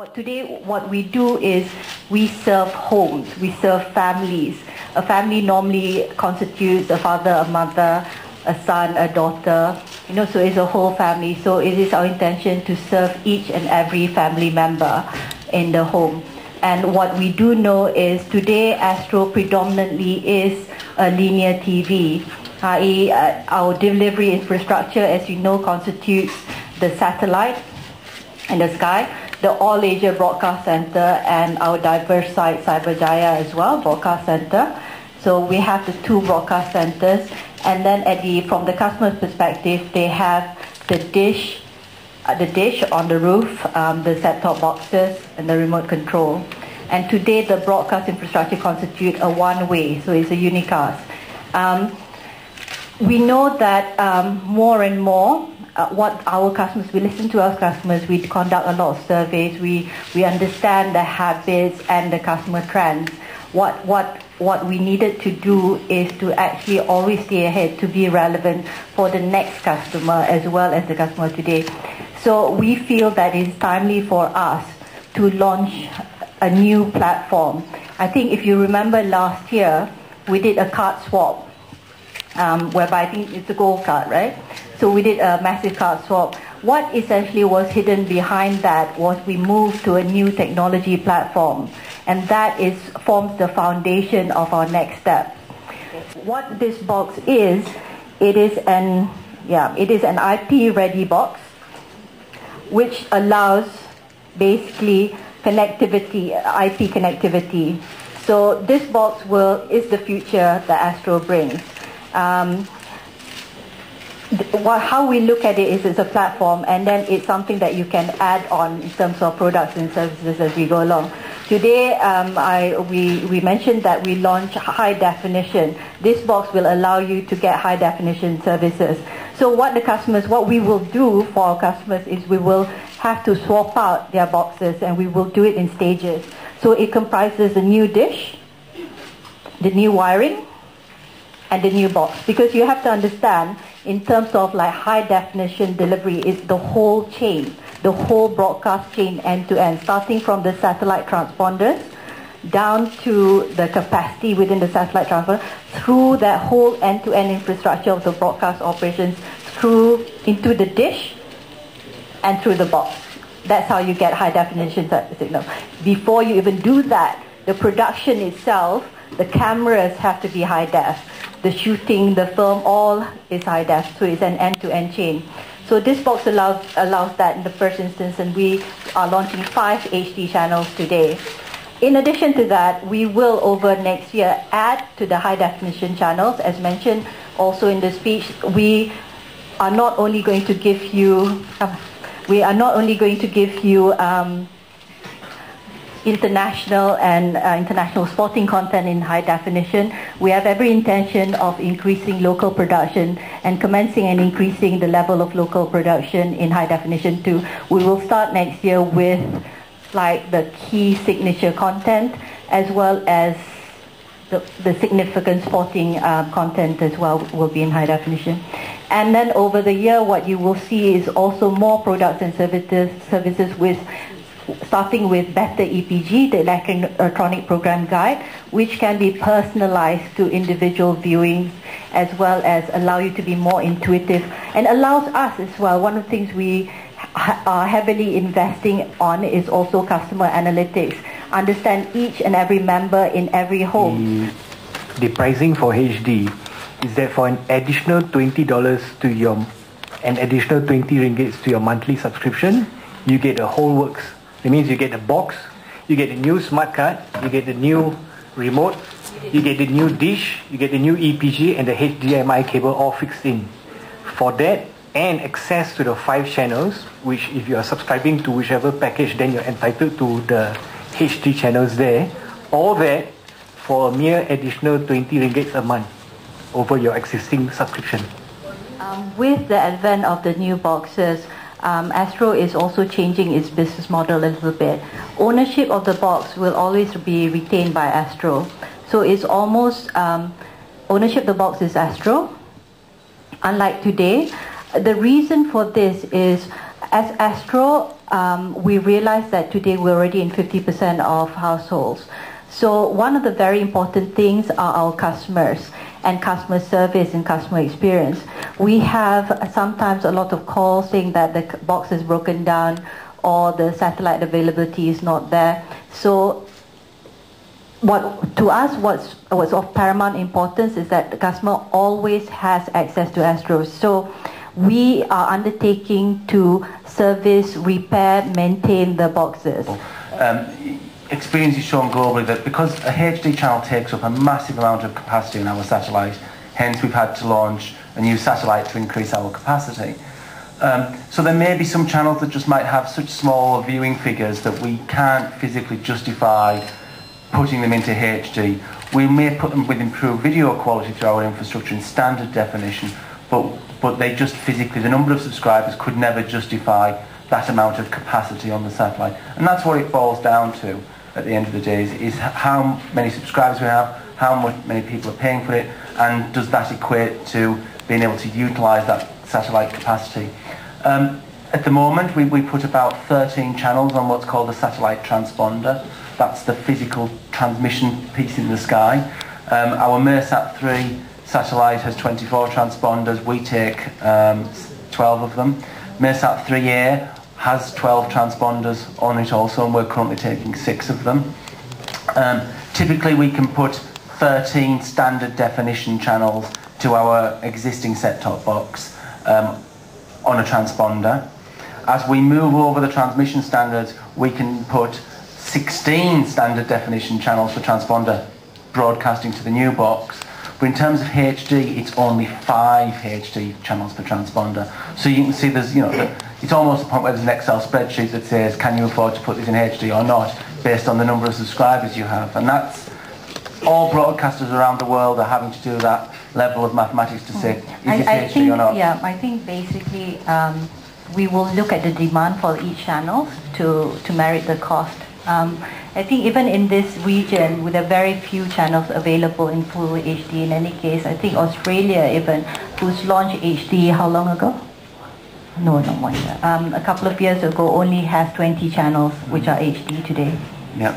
Today, what we do is we serve homes, we serve families. A family normally constitutes a father, a mother, a son, a daughter, so it's a whole family. So it is our intention to serve each and every family member in the home. And what we do know is today Astro predominantly is a linear TV, i.e. our delivery infrastructure, as you know, constitutes the satellite in the sky, the All Asia Broadcast Center, and our diverse site, Cyberjaya as well, Broadcast Center. So we have the two broadcast centers, and then from the customer's perspective, they have the dish on the roof, the set-top boxes, and the remote control. And today the broadcast infrastructure constitutes a one-way, so it's a unicast. We know that more and more, what our customers, we listen to our customers, we conduct a lot of surveys, we understand the habits and the customer trends. What we needed to do is to actually always stay ahead, to be relevant for the next customer as well as the customer today. So we feel that it's timely for us to launch a new platform. I think if you remember last year, we did a card swap, whereby I think it's a gold card, right? So we did a massive card swap. What essentially was hidden behind that was we moved to a new technology platform, and that forms the foundation of our next step. What this box is, it is an IP-ready box, which allows basically connectivity, IP connectivity. So this box is the future that Astro brings. How we look at it is it's a platform, and then it's something that you can add on in terms of products and services as we go along. Today, we mentioned that we launch high definition. This box will allow you to get high definition services. So what we will do for our customers is we will have to swap out their boxes, and we will do it in stages. So it comprises the new dish, the new wiring, and the new box. Because you have to understand, in terms of like high definition delivery, is the whole chain, the whole broadcast chain end to end, starting from the satellite transponders down to the capacity within the satellite transponder, through that whole end to end infrastructure of the broadcast operations, through into the dish and through the box. That's how you get high definition signal. Before you even do that, the production itself, the cameras have to be high def. The shooting, the film, all is high def, so it's an end-to-end chain. So this box allows that in the first instance, and we are launching 5 HD channels today. In addition to that, we will over next year add to the high definition channels. As mentioned also in the speech, we are not only going to give you international sporting content in high definition. We have every intention of increasing local production and commencing and increasing the level of local production in high definition too. We will start next year with like the key signature content, as well as the significant sporting content as well will be in high definition. And then over the year, what you will see is also more products and services with starting with better EPG, the electronic program guide, which can be personalized to individual viewings, as well as allow you to be more intuitive, and allows us as well. One of the things we are heavily investing on is also customer analytics. Understand each and every member in every home. The pricing for HD is that for an additional $20 an additional 20 ringgits to your monthly subscription, you get a whole works. That means you get the box, you get the new smart card, you get the new remote, you get the new dish, you get the new EPG and the HDMI cable all fixed in. For that, and access to the 5 channels, which if you are subscribing to whichever package, then you're entitled to the HD channels there. All that for a mere additional 20 ringgits a month over your existing subscription. With the advent of the new boxes, Astro is also changing its business model a little bit. Ownership of the box will always be retained by Astro. So it's almost, ownership of the box is Astro. Unlike today, the reason for this is As Astro, we realized that today we're already in 50% of households. So one of the very important things are our customers and customer service and customer experience. We have sometimes a lot of calls saying that the box is broken down or the satellite availability is not there. So to us, what's of paramount importance is that the customer always has access to Astro. So we are undertaking to service, repair, maintain the boxes. Experience has shown globally that because a HD channel takes up a massive amount of capacity in our satellite, hence we've had to launch a new satellite to increase our capacity. So there may be some channels that just might have such small viewing figures that we can't physically justify putting them into HD. We may put them with improved video quality through our infrastructure in standard definition, but they just physically, the number of subscribers could never justify that amount of capacity on the satellite. And that's what it boils down to at the end of the day, is how many subscribers we have, how many people are paying for it, and does that equate to being able to utilise that satellite capacity. At the moment, we put about 13 channels on what's called a satellite transponder. That's the physical transmission piece in the sky. Our MERSAT 3 satellite has 24 transponders. We take 12 of them. MERSAT 3A has 12 transponders on it also, and we're currently taking 6 of them. Typically we can put 13 standard definition channels to our existing set-top box on a transponder. As we move over the transmission standards, we can put 16 standard definition channels for transponder broadcasting to the new box. But in terms of HD, it's only 5 HD channels per transponder. So you can see there's, it's almost the point where there's an Excel spreadsheet that says, can you afford to put this in HD or not, based on the number of subscribers you have. And that's, all broadcasters around the world are having to do that level of mathematics to say, is this HD or not? Yeah, I think basically we will look at the demand for each channel to merit the cost. I think even in this region, with a very few channels available in full HD in any case, I think Australia even, who's launched HD how long ago? No, not 1 year. A couple of years ago only has 20 channels which are HD today. Yeah.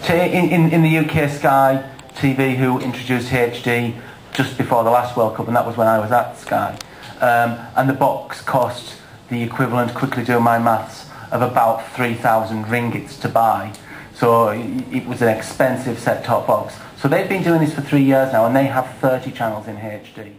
In the UK, Sky TV, who introduced HD just before the last World Cup, and that was when I was at Sky. And the box cost the equivalent, quickly doing my maths, of about 3,000 ringgits to buy. So it was an expensive set-top box. So they've been doing this for 3 years now, and they have 30 channels in HD.